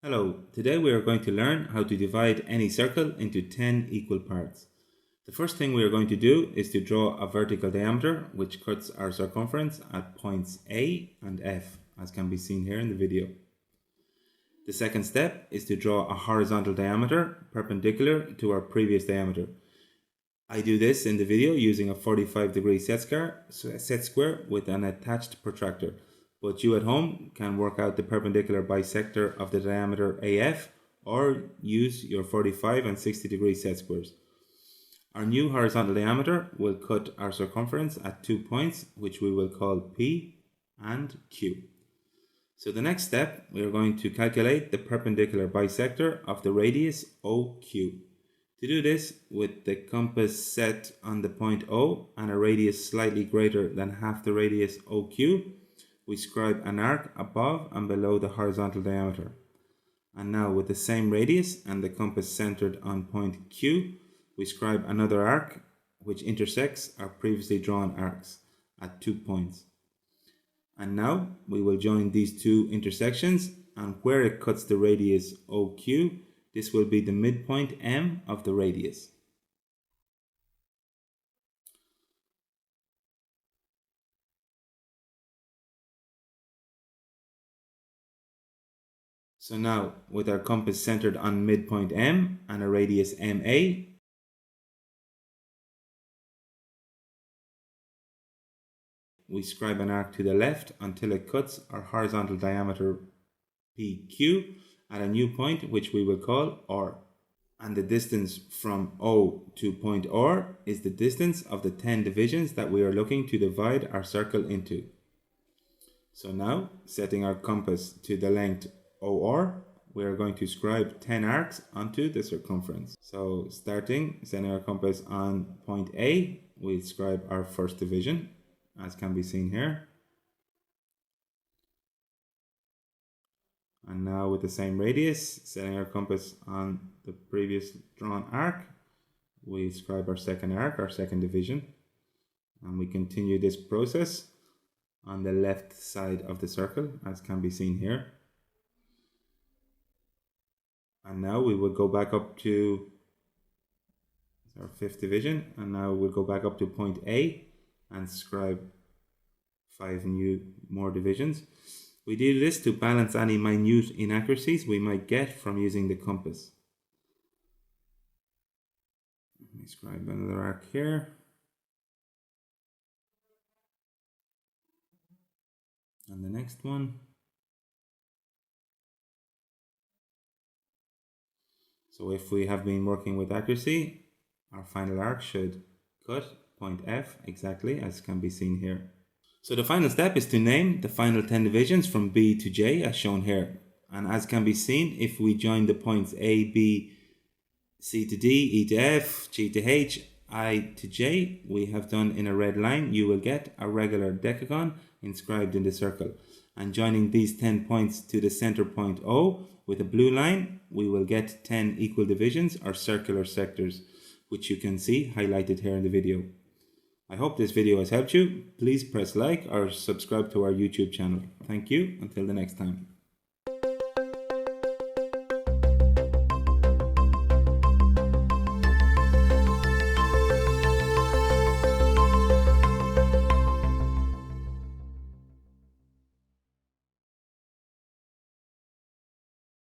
Hello, today we are going to learn how to divide any circle into 10 equal parts. The first thing we are going to do is to draw a vertical diameter which cuts our circumference at points A and F, as can be seen here in the video. The second step is to draw a horizontal diameter perpendicular to our previous diameter. I do this in the video using a 45-degree set square with an attached protractor. But you at home can work out the perpendicular bisector of the diameter AF or use your 45 and 60-degree set squares. Our new horizontal diameter will cut our circumference at 2 points, which we will call P and Q. So the next step, we are going to calculate the perpendicular bisector of the radius OQ. To do this, with the compass set on the point O and a radius slightly greater than half the radius OQ, we scribe an arc above and below the horizontal diameter. And now with the same radius and the compass centered on point Q, we scribe another arc which intersects our previously drawn arcs at 2 points. And now we will join these two intersections, and where it cuts the radius OQ, this will be the midpoint M of the radius. So now, with our compass centered on midpoint M and a radius MA, we scribe an arc to the left until it cuts our horizontal diameter PQ at a new point which we will call R. And the distance from O to point R is the distance of the 10 divisions that we are looking to divide our circle into. So now, setting our compass to the length OR, we are going to scribe 10 arcs onto the circumference. So setting our compass on point A, we scribe our first division, as can be seen here. And now with the same radius, setting our compass on the previous drawn arc, we scribe our second arc, our second division. And we continue this process on the left side of the circle, as can be seen here. And now we will go back up to our fifth division, and now we'll go back up to point A and scribe 5 more divisions. We do this to balance any minute inaccuracies we might get from using the compass. Let me scribe another arc here. And the next one. So if we have been working with accuracy, our final arc should cut point F exactly as can be seen here. So the final step is to name the final 10 divisions from B to J as shown here. And as can be seen, if we join the points A, B, C to D, E to F, G to H, I to J, we have done in a red line, you will get a regular decagon inscribed in the circle. And joining these 10 points to the center point O with a blue line, we will get 10 equal divisions or circular sectors, which you can see highlighted here in the video. I hope this video has helped you. Please press like or subscribe to our YouTube channel. Thank you. Until the next time.